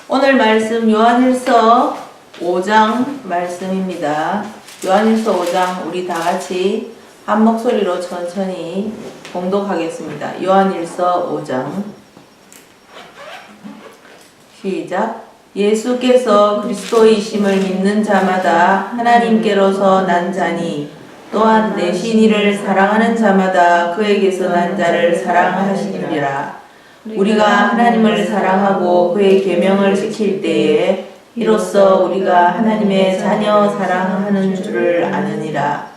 오늘 말씀 요한일서 5장 말씀입니다. 요한일서 5장 우리 다 같이 한 목소리로 천천히 봉독하겠습니다. 요한일서 5장 시작. 예수께서 그리스도이심을 믿는 자마다 하나님께로서 난 자니 또한 내신 이를 사랑하는 자마다 그에게서 난 자를 사랑하시리라. 우리가 하나님을 사랑하고 그의 계명을 지킬 때에 이로써 우리가 하나님의 자녀 사랑하는 줄을 아느니라.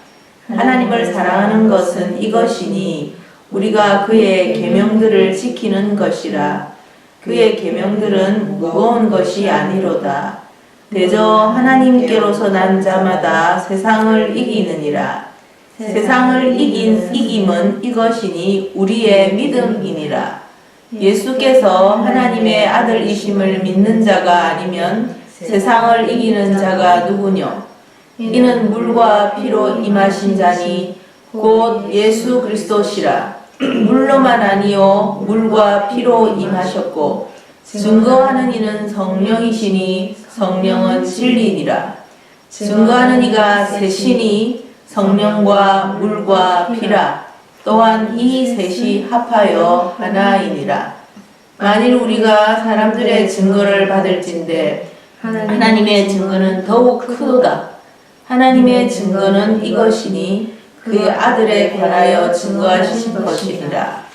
하나님을 사랑하는 것은 이것이니 우리가 그의 계명들을 지키는 것이라. 그의 계명들은 무거운 것이 아니로다. 대저 하나님께로서 난 자마다 세상을 이기느니라. 세상을 이김은 이것이니 우리의 믿음이니라. 예수께서 하나님의 아들이심을 믿는 자가 아니면 세상을 이기는 자가 누구뇨? 이는 물과 피로 임하신 자니 곧 예수 그리스도시라. 물로만 아니요 물과 피로 임하셨고 증거하는 이는 성령이시니 성령은 진리니라. 증거하는 이가 셋이니 성령과 물과 피라. 또한 이 셋이 합하여 하나이니라. 만일 우리가 사람들의 증거를 받을진대 하나님의 증거는 더욱 크도다. 하나님의 증거는 이것이니 그의 아들에 관하여 증거하신 것이니라.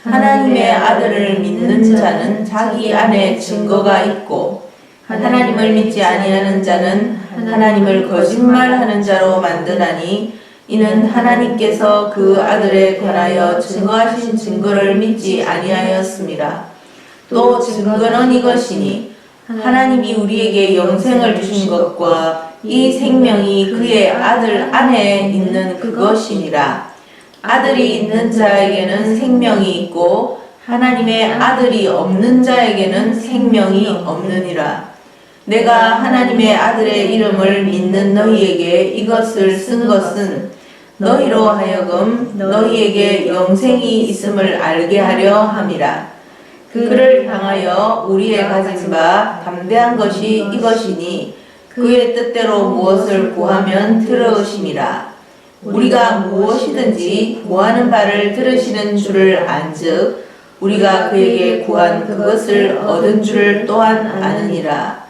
하나님의 아들을 믿는 자는 자기 안에 증거가 있고 하나님을 믿지 아니하는 자는 하나님을 거짓말하는 자로 만드나니 이는 하나님께서 그 아들에 관하여 증거하신 증거를 믿지 아니하였습니다. 또 증거는 이것이니 하나님이 우리에게 영생을 주신 것과 이 생명이 그의 아들 안에 있는 그것이니라. 아들이 있는 자에게는 생명이 있고 하나님의 아들이 없는 자에게는 생명이 없느니라. 내가 하나님의 아들의 이름을 믿는 너희에게 이것을 쓴 것은 너희로 하여금 너희에게 영생이 있음을 알게 하려 함이라. 그를 향하여 우리의 가진 바 담대한 것이 이것이니 그의 뜻대로 무엇을 구하면 들으심이라. 우리가 무엇이든지 구하는 바를 들으시는 줄을 안즉 우리가 그에게 구한 그것을 얻은 줄을 또한 아느니라.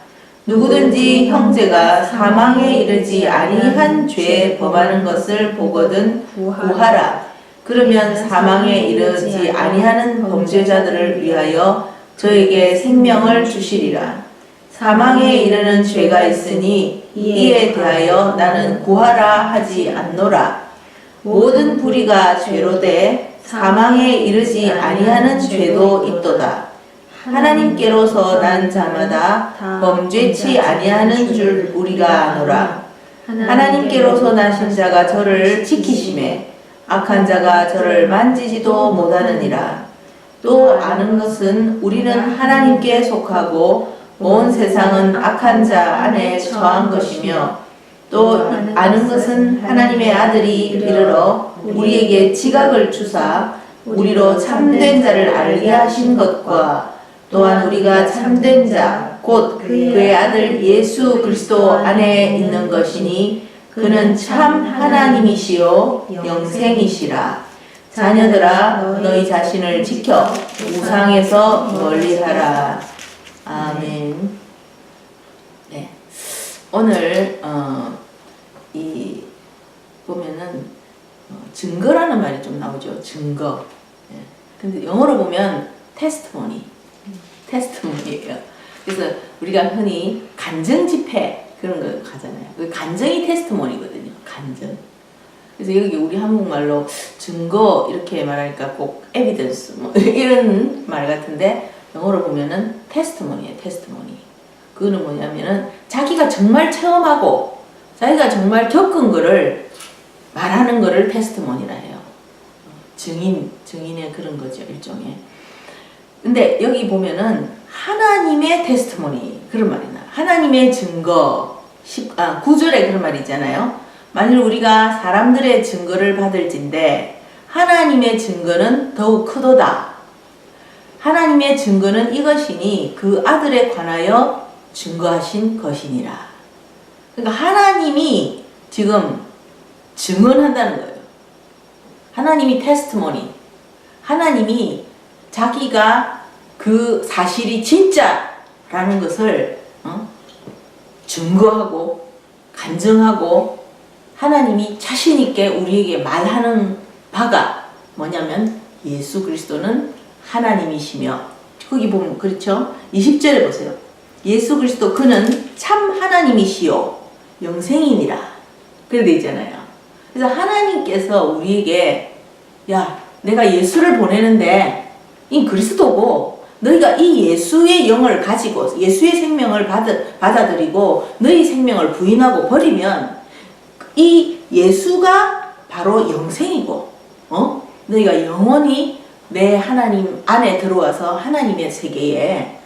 누구든지 형제가 사망에 이르지 아니한 죄에 범하는 것을 보거든 구하라. 그러면 사망에 이르지 아니하는 범죄자들을 위하여 저에게 생명을 주시리라. 사망에 이르는 죄가 있으니 이에 대하여 나는 구하라 하지 않노라. 모든 불의가 죄로되 사망에 이르지 아니하는 죄도 있도다. 하나님께로서 난 자마다 범죄치 아니하는 줄 우리가 아노라. 하나님께로서 나신 자가 저를 지키심에 악한 자가 저를 만지지도 못하느니라. 또 아는 것은 우리는 하나님께 속하고 온 세상은 악한 자 안에 처한 것이며 또 아는 것은 하나님의 아들이 이르러 우리에게 지각을 주사 우리로 참된 자를 알게 하신 것과 또한 우리가 참된 자 곧 그의 아들 예수 그리스도 안에 있는 것이니 그는 참 하나님이시요 영생이시라. 자녀들아 너희 자신을 지켜 우상에서 멀리하라. 아멘. 네, 오늘 이 보면은 증거라는 말이 좀 나오죠. 증거. 네. 근데 영어로 보면 테스트모니예요. 그래서 우리가 흔히 간증 집회 그런 거 가잖아요. 그 간증이 테스트모니거든요. 간증. 그래서 여기 우리 한국말로 증거 이렇게 말하니까 꼭 에비던스 뭐 이런 말 같은데 영어로 보면은 테스트모니예요. 테스트모니. 그거는 뭐냐면은 자기가 정말 체험하고 자기가 정말 겪은 거를 말하는 거를 테스트모니라 해요. 증인의 그런 거죠. 일종의. 근데 여기 보면은 하나님의 테스트모니 그런 말이 나와요. 하나님의 증거 9절에 그런 말이 있잖아요. 만일 우리가 사람들의 증거를 받을진대 하나님의 증거는 더욱 크도다. 하나님의 증거는 이것이니 그 아들에 관하여 증거하신 것이니라. 그러니까 하나님이 지금 증언한다는 거예요. 하나님이 테스트모니. 하나님이 자기가 그 사실이 진짜라는 것을 증거하고 간증하고 하나님이 자신있게 우리에게 말하는 바가 뭐냐면 예수 그리스도는 하나님이시며, 거기 보면 그렇죠? 20절에 보세요. 예수 그리스도 그는 참 하나님이시요 영생이니라. 그래 돼 있잖아요. 그래서 하나님께서 우리에게 야 내가 예수를 보내는데 이 그리스도고 너희가 이 예수의 영을 가지고 예수의 생명을 받아들이고 너희 생명을 부인하고 버리면 이 예수가 바로 영생이고 너희가 영원히 내 하나님 안에 들어와서 하나님의 세계에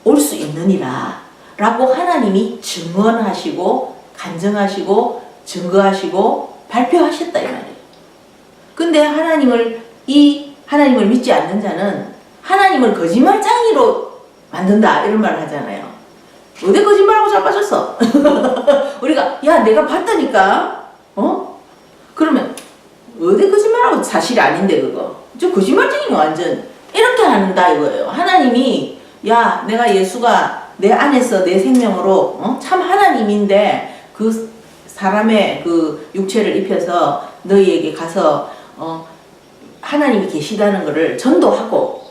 올 수 있느니라 라고 하나님이 증언하시고 간증하시고 증거하시고 발표하셨다 이 말이에요. 근데 하나님을 믿지 않는 자는 하나님을 거짓말쟁이로 만든다 이런 말을 하잖아요. 어디 거짓말하고 자빠졌어? 우리가 야 내가 봤다니까 그러면 어디 거짓말하고 사실이 아닌데 그거 저 거짓말쟁이는 완전 이렇게 한다 이거예요. 하나님이 야 내가 예수가 내 안에서 내 생명으로 참 하나님인데 그 사람의 그 육체를 입혀서 너희에게 가서 하나님이 계시다는 것을 전도하고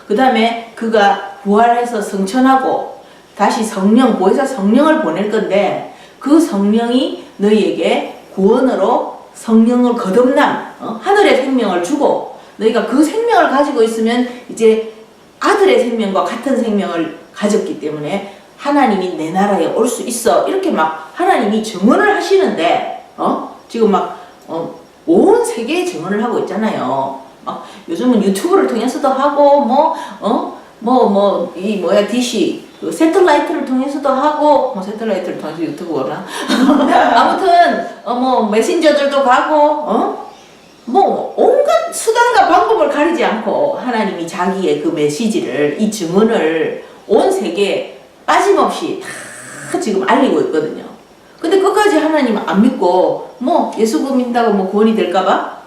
그 다음에 그가 부활해서 성천하고 다시 성령 보혜사 성령을 보낼 건데 그 성령이 너희에게 구원으로 성령을 거듭남 하늘의 생명을 주고 너희가 그 생명을 가지고 있으면 이제 아들의 생명과 같은 생명을 가졌기 때문에 하나님이 내 나라에 올 수 있어 이렇게 막 하나님이 증언을 하시는데 지금 막 온 세계에 증언을 하고 있잖아요. 막 요즘은 유튜브를 통해서도 하고 디시 그 새틀라이트를 통해서도 하고 새틀라이트를 통해서 유튜브거나 아무튼 메신저들도 가고 온갖 수단과 방법을 가리지 않고 하나님이 자기의 그 메시지를 이 증언을 온 세계에 빠짐없이 다 지금 알리고 있거든요. 근데 끝까지 하나님 안 믿고 예수 믿는다고 구원이 될까봐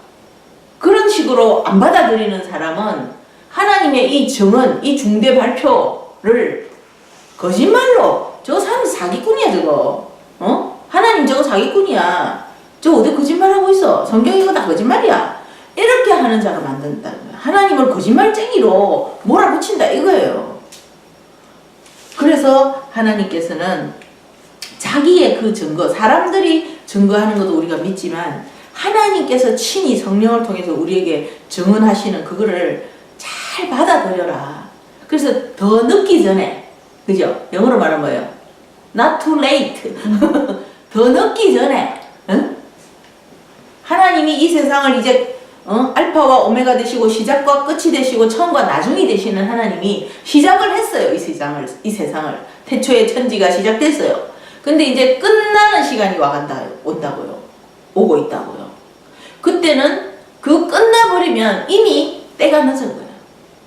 그런 식으로 안 받아들이는 사람은 하나님의 이 증언, 이 중대 발표를 거짓말로 저 사람 사기꾼이야 저거. 하나님 저거 사기꾼이야. 저 어디 거짓말하고 있어. 성경 이거 다 거짓말이야. 이렇게 하는 자가 만든다는 거야. 하나님을 거짓말쟁이로 몰아붙인다 이거예요. 그래서 하나님께서는 자기의 그 증거, 사람들이 증거하는 것도 우리가 믿지만 하나님께서 친히 성령을 통해서 우리에게 증언하시는 그거를 잘 받아들여라. 그래서 더 늦기 전에, 그죠? 영어로 말하면 뭐예요? Not too late. 더 늦기 전에, 하나님이 이 세상을 이제 알파와 오메가 되시고 시작과 끝이 되시고 처음과 나중이 되시는 하나님이 시작을 했어요. 이 세상을. 태초에 천지가 시작됐어요. 근데 이제 끝나는 시간이 온다고요. 오고 있다고요. 그때는 그 끝나버리면 이미 때가 늦은 거예요.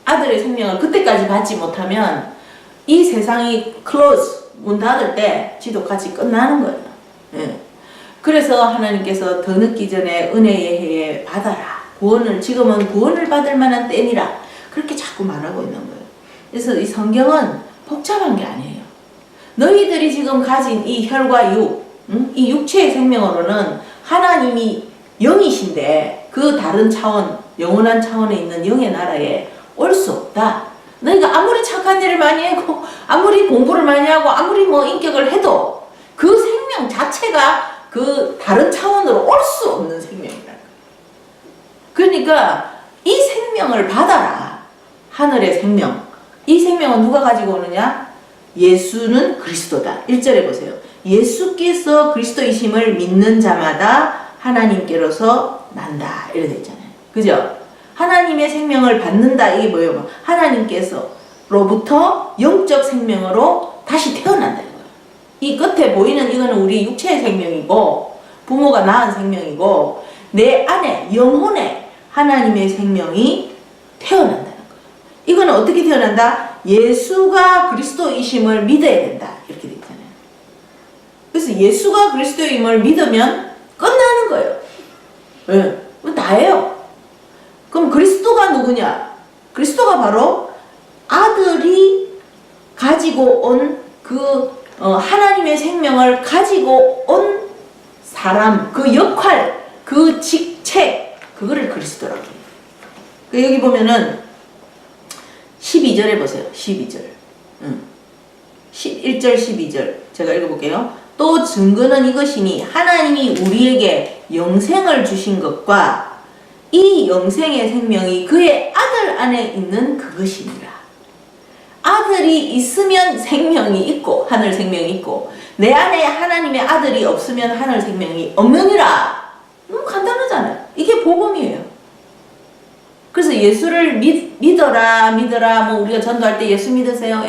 아들의 생명을 그때까지 받지 못하면 이 세상이 문 닫을 때 지도 같이 끝나는 거예요. 예. 그래서 하나님께서 더 늦기 전에 은혜의 해에 받아라. 지금은 구원을 받을 만한 때니라. 그렇게 자꾸 말하고 있는 거예요. 그래서 이 성경은 복잡한 게 아니에요. 너희들이 지금 가진 이 혈과 이 육체의 생명으로는 하나님이 영이신데 그 다른 차원, 영원한 차원에 있는 영의 나라에 올 수 없다. 너희가 아무리 착한 일을 많이 하고 아무리 공부를 많이 하고 아무리 인격을 해도 그 생명 자체가 그 다른 차원으로 올 수 없는 생명이라는 거예요. 그러니까 이 생명을 받아라. 하늘의 생명. 이 생명은 누가 가지고 오느냐? 예수는 그리스도다. 1절에 보세요. 예수께서 그리스도이심을 믿는 자마다 하나님께로서 난다. 이렇게 되어 있잖아요. 그죠? 하나님의 생명을 받는다. 이게 뭐예요? 하나님께서로부터 영적 생명으로 다시 태어난다는 거예요. 이 끝에 보이는 이거는 우리 육체의 생명이고 부모가 낳은 생명이고 내 안에 영혼에 하나님의 생명이 태어난다는 거예요. 이거는 어떻게 태어난다? 예수가 그리스도이심을 믿어야 된다. 이렇게 돼 있잖아요. 그래서 예수가 그리스도임을 믿으면 끝나는 거예요. 네. 다예요. 그럼 그리스도가 누구냐? 그리스도가 바로 아들이 가지고 온 하나님의 생명을 가지고 온 사람, 그 역할, 그 직책, 그거를 그리스도라고 해요. 여기 보면은 12절에 보세요. 12절. 1절 12절 제가 읽어볼게요. 또 증거는 이것이니 하나님이 우리에게 영생을 주신 것과 이 영생의 생명이 그의 아들 안에 있는 그것이니라. 아들이 있으면 생명이 있고 하늘 생명이 있고 내 안에 하나님의 아들이 없으면 하늘 생명이 없느니라. 너무 간단하잖아요. 이게 복음이에요. 그래서 예수를 믿어라 뭐 우리가 전도할 때 예수 믿으세요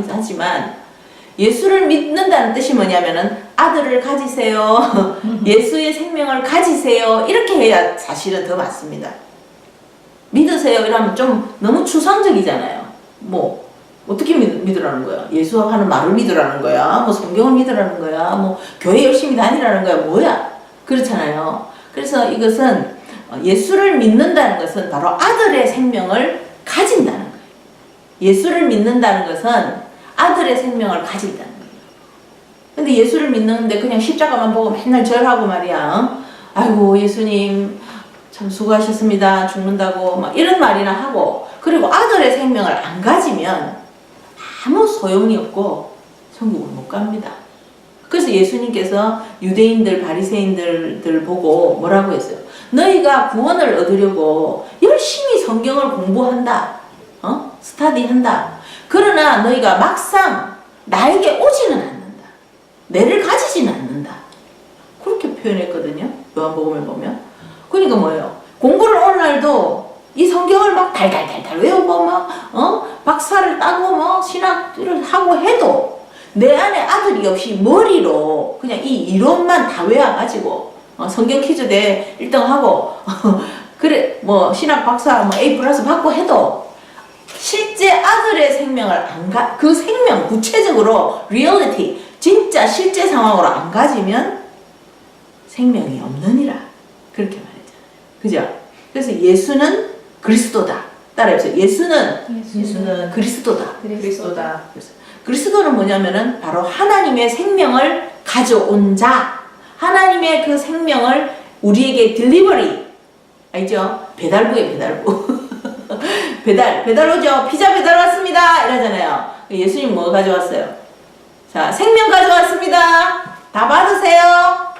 하지만 예수를 믿는다는 뜻이 뭐냐면은 아들을 가지세요. 예수의 생명을 가지세요. 이렇게 해야 사실은 더 맞습니다. 믿으세요 이러면 좀 너무 추상적이잖아요. 뭐 어떻게 믿으라는 거야? 예수 하는 말을 믿으라는 거야? 뭐 성경을 믿으라는 거야? 뭐 교회 열심히 다니라는 거야? 뭐야? 그렇잖아요. 그래서 이것은 예수를 믿는다는 것은 바로 아들의 생명을 가진다는 거예요. 예수를 믿는다는 것은 아들의 생명을 가진다는 거예요. 근데 예수를 믿는데 그냥 십자가만 보고 맨날 절하고 말이야. 아이고 예수님 참 수고하셨습니다. 죽는다고 막 이런 말이나 하고 그리고 아들의 생명을 안 가지면 아무 소용이 없고 천국을 못 갑니다. 그래서 예수님께서 유대인들 바리새인들 보고 뭐라고 했어요? 너희가 구원을 얻으려고 열심히 성경을 공부한다. 스터디한다. 그러나 너희가 막상 나에게 오지는 않는다. 내를 가지지는 않는다. 그렇게 표현했거든요. 요한복음에 보면. 그러니까 뭐예요? 공부를 오늘날도 이 성경을 막 달달달달 외우고 막 박사를 따고 뭐 신학을 하고 해도 내 안에 아들이 없이 머리로 그냥 이 이론만 다 외워가지고 성경 퀴즈 대회 1등 하고 그래 뭐 신학 박사 뭐 A+ 받고 해도 실제 아들의 생명을 그 생명 구체적으로 리얼리티 진짜 실제 상황으로 안 가지면 생명이 없느니라 그렇게 말했잖아요. 그죠? 그래서 예수는 그리스도다. 따라해보세요. 예수는 그리스도다. 그리스도는 뭐냐면은 바로 하나님의 생명을 가져온 자. 하나님의 그 생명을 우리에게 딜리버리. 알죠? 배달부에 배달부. 배달 오죠? 피자 배달 왔습니다. 이러잖아요. 예수님 뭐 가져왔어요? 자, 생명 가져왔습니다. 다 받으세요.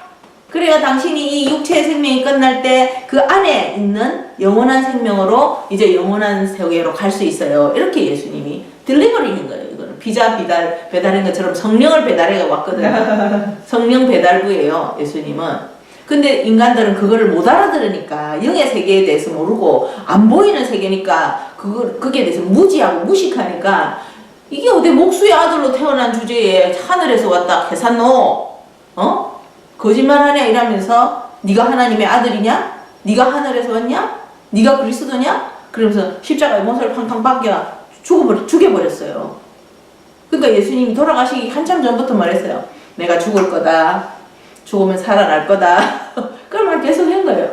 그래야 당신이 이 육체의 생명이 끝날 때 그 안에 있는 영원한 생명으로 이제 영원한 세계로 갈 수 있어요. 이렇게 예수님이 딜리버리인 거예요. 이거는 피자 배달인 것처럼 성령을 배달해 왔거든요. 성령 배달부예요. 예수님은. 근데 인간들은 그거를 못 알아들으니까 영의 세계에 대해서 모르고 안 보이는 세계니까 그게 대해서 무지하고 무식하니까 이게 어디 목수의 아들로 태어난 주제에 하늘에서 왔다 해산노? 거짓말하냐 이러면서 네가 하나님의 아들이냐? 네가 하늘에서 왔냐? 네가 그리스도냐? 그러면서 십자가에 못을 팡팡 박여 죽여버렸어요. 그러니까 예수님이 돌아가시기 한참 전부터 말했어요. 내가 죽을 거다. 죽으면 살아날 거다. 그런 말 계속 한 거예요.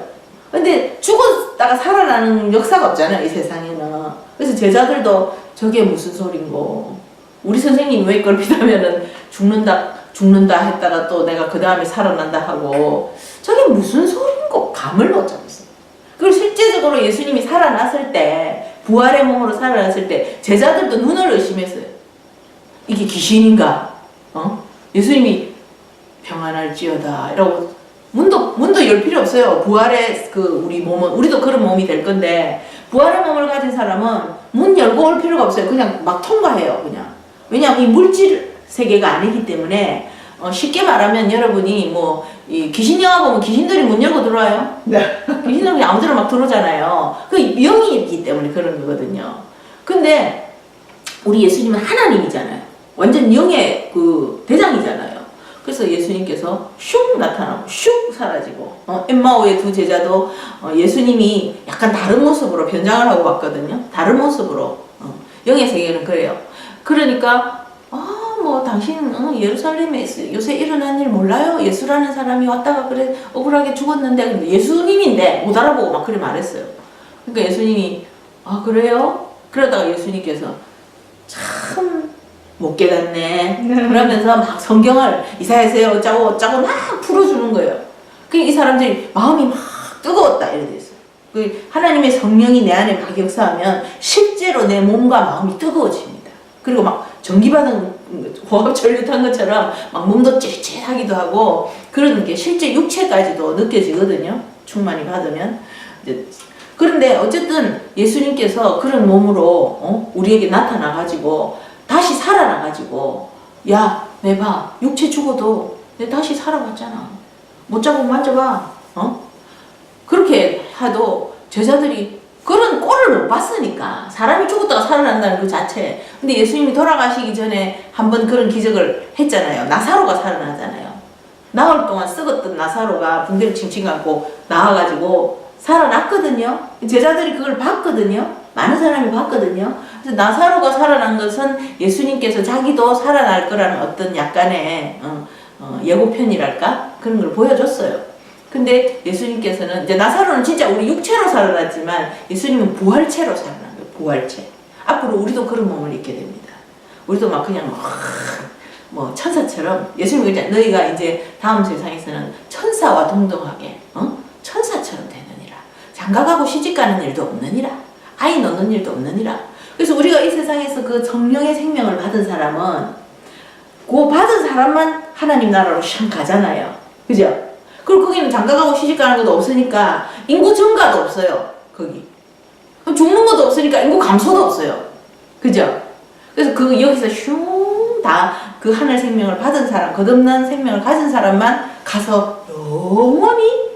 근데 죽었다가 살아나는 역사가 없잖아요. 이 세상에는. 그래서 제자들도 저게 무슨 소린고. 우리 선생님이 왜 그걸 믿으면은 죽는다 했다가 또 내가 그 다음에 살아난다 하고 저게 무슨 소린고 감을 못 잡았어요. 그리고 실제적으로 예수님이 살아났을 때 부활의 몸으로 살아났을 때 제자들도 눈을 의심했어요. 이게 귀신인가? 예수님이 평안할지어다 이러고 문도 열 필요 없어요. 부활의 우리 몸은 우리도 그런 몸이 될 건데 부활의 몸을 가진 사람은 문 열고 올 필요가 없어요. 그냥 막 통과해요. 그냥. 왜냐하면 이 물질 세계가 아니기 때문에 쉽게 말하면 여러분이 이 귀신 영화 보면 귀신들이 문 열고 들어와요. 네. 귀신들은 그냥 아무데나 막 들어오잖아요. 그 영이기 때문에 그런 거거든요. 근데 우리 예수님은 하나님이잖아요. 완전 영의 대장이잖아요. 그래서 예수님께서 슉 나타나고 슉 사라지고 엠마오의 두 제자도 예수님이 약간 다른 모습으로 변장을 하고 왔거든요. 다른 모습으로 영의 세계는 그래요. 그러니까 뭐 당신 예루살렘에 요새 일어난 일 몰라요? 예수라는 사람이 왔다가 그래 억울하게 죽었는데 근데 예수님인데 못 알아보고 막 그래 말했어요. 그러니까 예수님이 그래요? 그러다가 예수님께서 참 못 깨닫네. 그러면서 막 성경을 이사야서에 어쩌고 막 풀어주는 거예요. 이 사람들이 마음이 막 뜨거웠다 이래 돼 있어요. 하나님의 성령이 내 안에 막 역사하면 실제로 내 몸과 마음이 뜨거워집니다. 그리고 막 전기받은 호흡전류 탄 것처럼 막 몸도 찌릿찌릿하기도 하고 그런 게 실제 육체까지도 느껴지거든요. 충만히 받으면. 그런데 어쨌든 예수님께서 그런 몸으로 우리에게 나타나가지고 다시 살아나가지고 야, 내 봐. 육체 죽어도 내 다시 살아왔잖아. 못 잡고 만져봐. 그렇게 하도 제자들이 그런 꼴을 못 봤으니까 사람이 죽었다가 살아난다는 그 자체. 근데 예수님이 돌아가시기 전에 한번 그런 기적을 했잖아요. 나사로가 살아나잖아요. 나흘 동안 썩었던 나사로가 붕대를 칭칭 감고 나와가지고 살아났거든요. 제자들이 그걸 봤거든요. 많은 사람이 봤거든요. 그래서 나사로가 살아난 것은 예수님께서 자기도 살아날 거라는 어떤 약간의 예고편이랄까? 그런 걸 보여줬어요. 근데 예수님께서는 이제 나사로는 진짜 우리 육체로 살아났지만 예수님은 부활체로 살아난 거예요. 부활체. 앞으로 우리도 그런 몸을 입게 됩니다. 우리도 막 그냥 뭐 천사처럼 예수님이 이제 너희가 이제 다음 세상에서는 천사와 동등하게 천사처럼 되느니라. 장가가고 시집가는 일도 없느니라. 아이 낳는 일도 없느니라. 그래서 우리가 이 세상에서 그 성령의 생명을 받은 사람은 그 받은 사람만 하나님 나라로 샥 가잖아요. 그죠? 그리고 거기는 장가가고 시집가는 것도 없으니까 인구 증가도 없어요. 거기. 죽는 것도 없으니까 인구 감소도 없어요. 그죠? 그래서 여기서 슝 다 그 하늘 생명을 받은 사람, 거듭난 생명을 가진 사람만 가서 영원히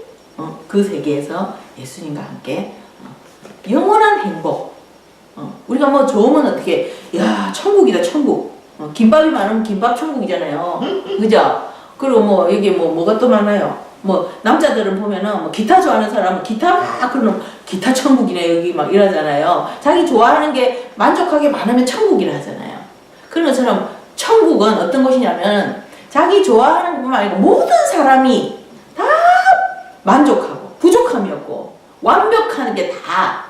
그 세계에서 예수님과 함께 영원한 행복. 우리가 뭐 좋으면 어떻게, 야, 천국이다, 천국. 김밥이 많으면 김밥 천국이잖아요. 그죠? 그리고 뭐, 여기 뭐가 또 많아요. 뭐, 남자들은 보면은, 뭐, 기타 좋아하는 사람은 기타 막, 그러면 기타 천국이네, 여기 막 이러잖아요. 자기 좋아하는 게 만족하게 많으면 천국이라 하잖아요. 그런 것처럼 천국은 어떤 곳이냐면, 자기 좋아하는 것뿐만 아니고 모든 사람이 다 만족하고, 부족함이 없고, 완벽한 게 다,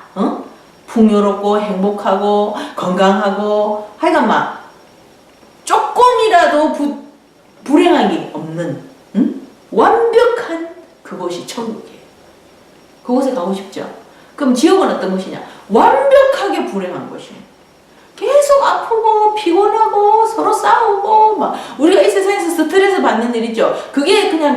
풍요롭고, 행복하고, 건강하고, 하여간 막, 조금이라도 불행한 게 없는, 완벽한 그곳이 천국이에요. 그곳에 가고 싶죠? 그럼 지옥은 어떤 곳이냐? 완벽하게 불행한 곳이에요. 계속 아프고 피곤하고 서로 싸우고 막 우리가 이 세상에서 스트레스 받는 일 있죠? 그게 그냥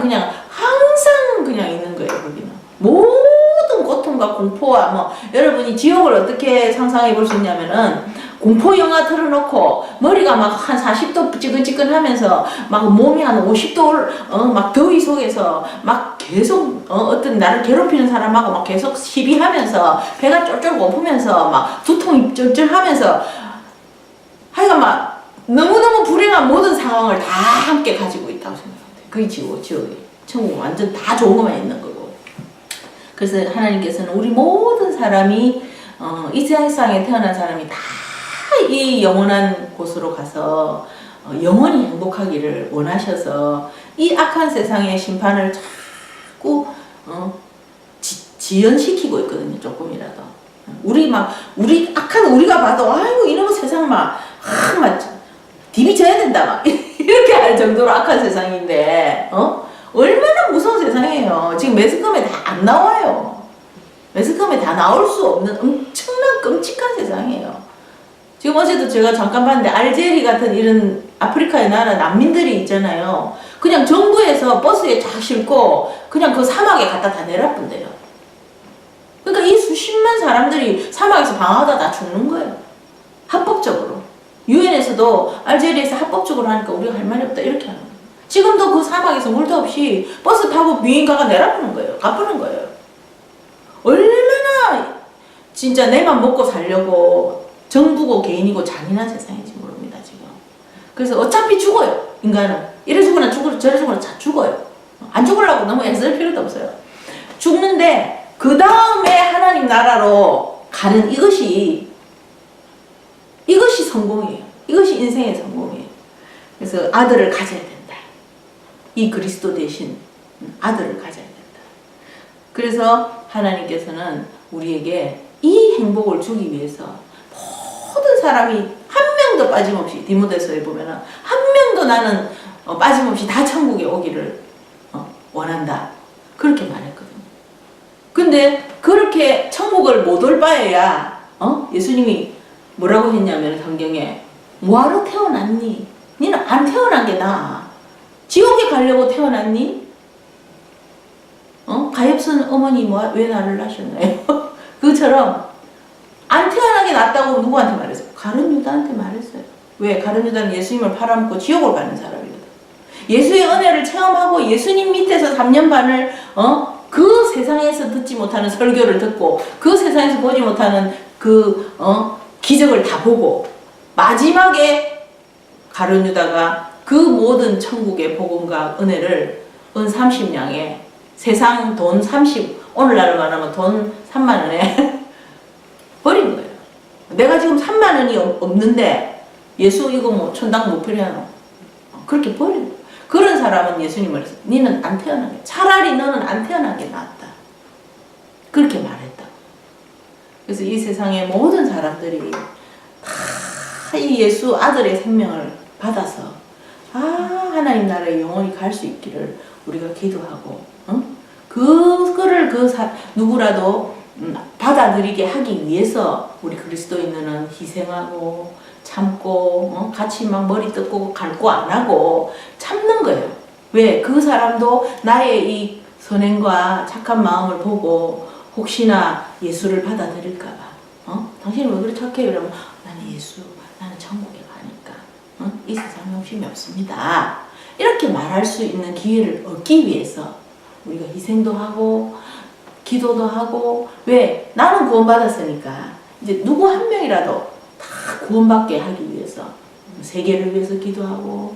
항상 그냥 있는 거예요. 거기는 모든 고통과 공포와 뭐 여러분이 지옥을 어떻게 상상해 볼 수 있냐면은 공포 영화 틀어놓고 머리가 막 한 40도 찌근찌근하면서 막 몸이 한 50도 막 더위 속에서 막 계속 어떤 나를 괴롭히는 사람하고 막 계속 시비하면서 배가 쫄쫄 고프면서 막 두통이 쩔쩔하면서 하여간 막 너무너무 불행한 모든 상황을 다 함께 가지고 있다고 생각합니다. 그게 지옥이. 천국은 완전 다 좋은 것만 있는 거고. 그래서 하나님께서는 우리 모든 사람이 이 세상에 태어난 사람이 다 이 영원한 곳으로 가서 영원히 행복하기를 원하셔서 이 악한 세상의 심판을 자꾸 지연시키고 있거든요. 조금이라도. 우리 악한 우리가 봐도 아이고 이놈의 세상 막 디비져야 된다 막 이렇게 할 정도로 악한 세상인데 얼마나 무서운 세상이에요. 지금 매스컴에 다 안 나와요. 매스컴에 다 나올 수 없는 엄청난 끔찍한 세상이에요. 지금 어제도 제가 잠깐 봤는데 알제리 같은 이런 아프리카의 나라 난민들이 있잖아요. 그냥 정부에서 버스에 쫙 싣고 그냥 그 사막에 갖다 다 내려본대요. 그러니까 이 수십만 사람들이 사막에서 방황하다 다 죽는 거예요. 합법적으로. 유엔에서도 알제리에서 합법적으로 하니까 우리가 할 말이 없다 이렇게 하는 거예요. 지금도 그 사막에서 물도 없이 버스 타고 비행가가 내려보는 거예요. 갚는 거예요. 얼마나 진짜 내만 먹고 살려고 정부고 개인이고 잔인한 세상인지 모릅니다 지금. 그래서 어차피 죽어요. 인간은 이래 죽으나 저래 죽으나 다 죽어요. 안 죽으려고 너무 애쓸 필요도 없어요. 죽는데 그 다음에 하나님 나라로 가는 이것이 성공이에요. 이것이 인생의 성공이에요. 그래서 아들을 가져야 된다. 이 그리스도 대신 아들을 가져야 된다. 그래서 하나님께서는 우리에게 이 행복을 주기 위해서 모든 사람이 한 명도 빠짐없이 디모데서에 보면은 한 명도 나는 빠짐없이 다 천국에 오기를 원한다. 그렇게 말했거든요. 근데 그렇게 천국을 못 올 바에야 예수님이 뭐라고 했냐면 성경에 뭐하러 태어났니? 니는 안 태어난 게 나아. 지옥에 가려고 태어났니? 가엾은 어머니 왜 나를 낳으셨나요? 그처럼 안 태어나게 낫다고 누구한테 말했어요? 가룟 유다한테 말했어요. 왜? 가룟 유다는 예수님을 팔아먹고 지옥을 가는 사람이거든. 예수의 은혜를 체험하고 예수님 밑에서 3년 반을 그 세상에서 듣지 못하는 설교를 듣고 그 세상에서 보지 못하는 그 기적을 다 보고 마지막에 가룟 유다가 그 모든 천국의 복음과 은혜를 은 30냥에 세상 돈 30, 오늘날로 말하면 돈 3만 원에 버린 거예요. 내가 지금 3만 원이 없는데 예수 이거 뭐 천당 못 필요하노? 그렇게 버린 거예요. 그런 사람은 예수님을 니는 안 태어난 게 차라리 너는 안 태어난 게 낫다. 그렇게 말했다. 그래서 이 세상의 모든 사람들이 다 이 예수 아들의 생명을 받아서 하나님 나라에 영원히 갈 수 있기를 우리가 기도하고 그거를 누구라도 받아들이게 하기 위해서 우리 그리스도인들은 희생하고 참고 같이 막 머리 뜯고 갈고 안 하고 참는 거예요. 왜? 그 사람도 나의 이 선행과 착한 마음을 보고 혹시나 예수를 받아들일까 봐 당신이 왜 그렇게 착해? 이러면 나는 예수, 나는 천국에 가니까 이 세상 욕심이 없습니다. 이렇게 말할 수 있는 기회를 얻기 위해서 우리가 희생도 하고 기도도 하고 왜? 나는 구원받았으니까 이제 누구 한 명이라도 다 구원받게 하기 위해서 세계를 위해서 기도하고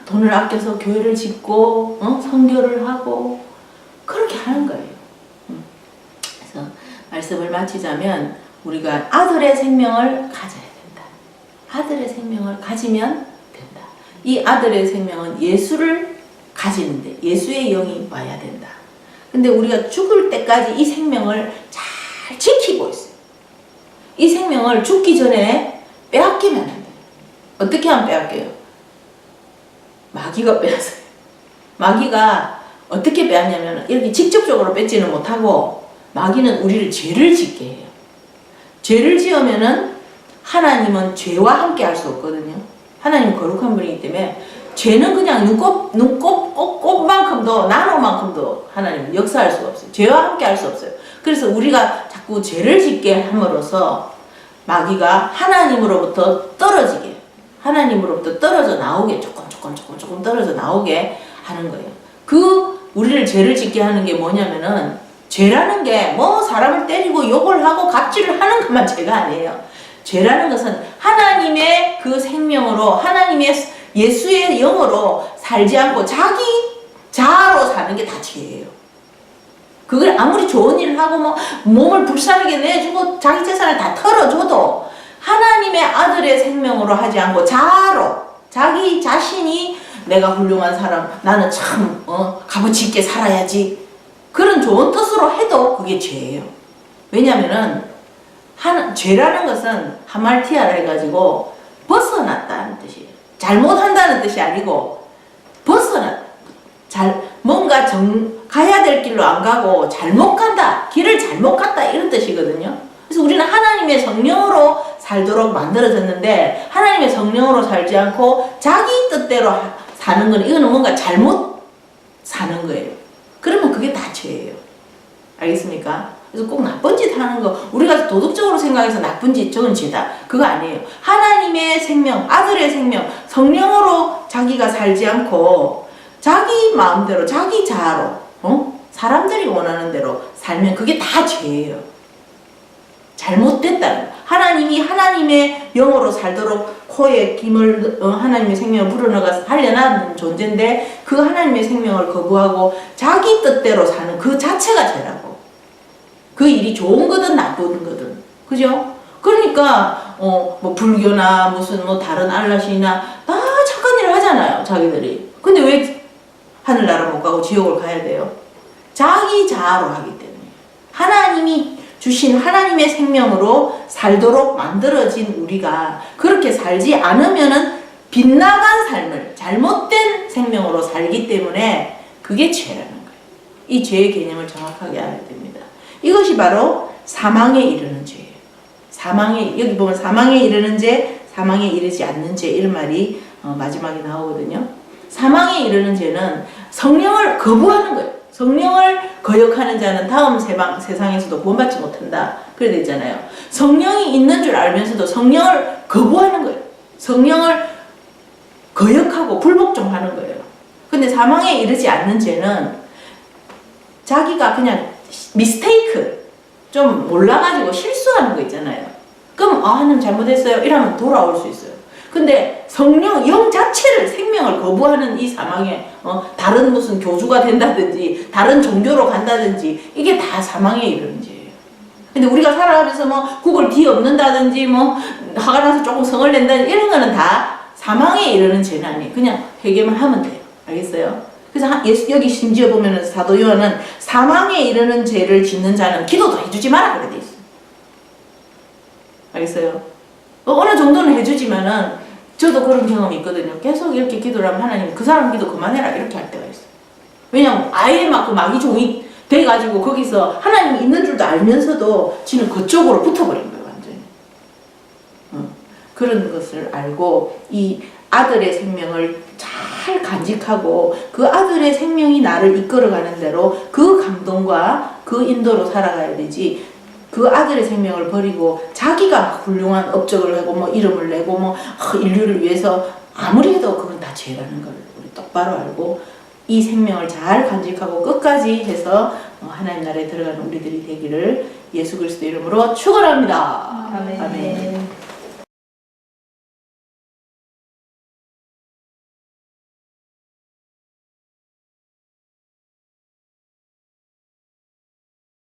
돈을 아껴서 교회를 짓고 선교를 하고 그렇게 하는 거예요. 그래서 말씀을 마치자면 우리가 아들의 생명을 가져야 된다. 아들의 생명을 가지면 된다. 이 아들의 생명은 예수를 가지는데 예수의 영이 와야 된다. 근데 우리가 죽을 때까지 이 생명을 잘 지키고 있어요. 이 생명을 죽기 전에 빼앗기면 안 돼요. 어떻게 하면 빼앗겨요? 마귀가 빼앗어요. 마귀가 어떻게 빼앗냐면 이렇게 직접적으로 뺏지는 못하고 마귀는 우리를 죄를 짓게 해요. 죄를 지으면은 하나님은 죄와 함께 할 수 없거든요. 하나님은 거룩한 분이기 때문에 죄는 그냥 눈곱만큼도 나노만큼도 하나님은 역사할 수가 없어요. 죄와 함께 할 수 없어요. 그래서 우리가 자꾸 죄를 짓게 함으로써 마귀가 하나님으로부터 떨어지게, 하나님으로부터 떨어져 나오게 조금 떨어져 나오게 하는 거예요. 우리를 죄를 짓게 하는 게 뭐냐면은 죄라는 게 뭐 사람을 때리고 욕을 하고 갑질을 하는 것만 죄가 아니에요. 죄라는 것은 하나님의 그 생명으로 하나님의 예수의 영으로 살지 않고 자기 자아로 사는 게 다 죄예요. 그걸 아무리 좋은 일을 하고 뭐 몸을 불사르게 내주고 자기 재산을 다 털어줘도 하나님의 아들의 생명으로 하지 않고 자아로 자기 자신이 내가 훌륭한 사람, 나는 참 값어치 있게 살아야지 그런 좋은 뜻으로 해도 그게 죄예요. 왜냐면은 죄라는 것은 하말티아라 해가지고 벗어났다는 뜻이에요. 잘못한다는 뜻이 아니고 뭔가 가야 될 길로 안 가고 잘못 간다, 길을 잘못 갔다 이런 뜻이거든요. 그래서 우리는 하나님의 성령으로 살도록 만들어졌는데 하나님의 성령으로 살지 않고 자기 뜻대로 사는 건 이거는 뭔가 잘못 사는 거예요. 그러면 그게 다 죄예요. 알겠습니까? 그래서 꼭 나쁜 짓 하는 거 우리가 도덕적으로 생각해서 나쁜 짓 저건 죄다 그거 아니에요. 하나님의 생명, 아들의 생명, 성령으로 자기가 살지 않고 자기 마음대로 자기 자아로 사람들이 원하는 대로 살면 그게 다 죄예요. 잘못됐다는 하나님이 하나님의 영으로 살도록 코에 김을 하나님의 생명을 불어넣어서 살려나는 존재인데 그 하나님의 생명을 거부하고 자기 뜻대로 사는 그 자체가 죄라고. 그 일이 좋은 거든 나쁜 거든. 그죠? 그러니까 뭐 불교나 무슨 뭐 다른 알라신이나 다 착한 일을 하잖아요. 자기들이. 근데 왜 하늘나라 못 가고 지옥을 가야 돼요? 자기 자아로 하기 때문에. 하나님이 주신 하나님의 생명으로 살도록 만들어진 우리가 그렇게 살지 않으면은 빗나간 삶을 잘못된 생명으로 살기 때문에 그게 죄라는 거예요. 이 죄의 개념을 정확하게 알아야 됩니다. 이것이 바로 사망에 이르는 죄예요. 여기 보면 사망에 이르는 죄, 사망에 이르지 않는 죄 이런 말이 마지막에 나오거든요. 사망에 이르는 죄는 성령을 거부하는 거예요. 성령을 거역하는 자는 다음 세상에서도 구원받지 못한다. 그래 되잖아요. 성령이 있는 줄 알면서도 성령을 거부하는 거예요. 성령을 거역하고 불복종하는 거예요. 근데 사망에 이르지 않는 죄는 자기가 그냥 미스테이크 좀 몰라가지고 실수하는 거 있잖아요. 그럼 하나님 잘못했어요 이러면 돌아올 수 있어요. 근데 성령, 영 자체를 생명을 거부하는 이 사망에 다른 무슨 교주가 된다든지 다른 종교로 간다든지 이게 다 사망에 이르는 죄예요. 근데 우리가 살아가면서 뭐 국을 뒤엎는다든지 뭐 화가 나서 조금 성을 낸다든지 이런 거는 다 사망에 이르는 죄는 아니에요. 그냥 회개만 하면 돼요. 알겠어요? 그래서 여기 심지어 보면은 사도 요한은 사망에 이르는 죄를 짓는 자는 기도도 해주지 마라 그래 돼 있어요. 알겠어요? 어느 정도는 해주지만은 저도 그런 경험이 있거든요. 계속 이렇게 기도를 하면 하나님 그 사람 기도 그만해라 이렇게 할 때가 있어요. 왜냐면 아예 막 그 마귀 종이 돼가지고 거기서 하나님이 있는 줄도 알면서도 지는 그쪽으로 붙어버린 거예요. 완전히. 그런 것을 알고 이 아들의 생명을 잘 간직하고 그 아들의 생명이 나를 이끌어가는 대로 그 감동과 그 인도로 살아가야 되지. 그 아들의 생명을 버리고 자기가 훌륭한 업적을 하고 뭐 이름을 내고 뭐 인류를 위해서 아무리 해도 그건 다 죄라는 걸 우리 똑바로 알고 이 생명을 잘 간직하고 끝까지 해서 하나님 나라에 들어가는 우리들이 되기를 예수 그리스도 이름으로 축원합니다. 아멘. 아멘.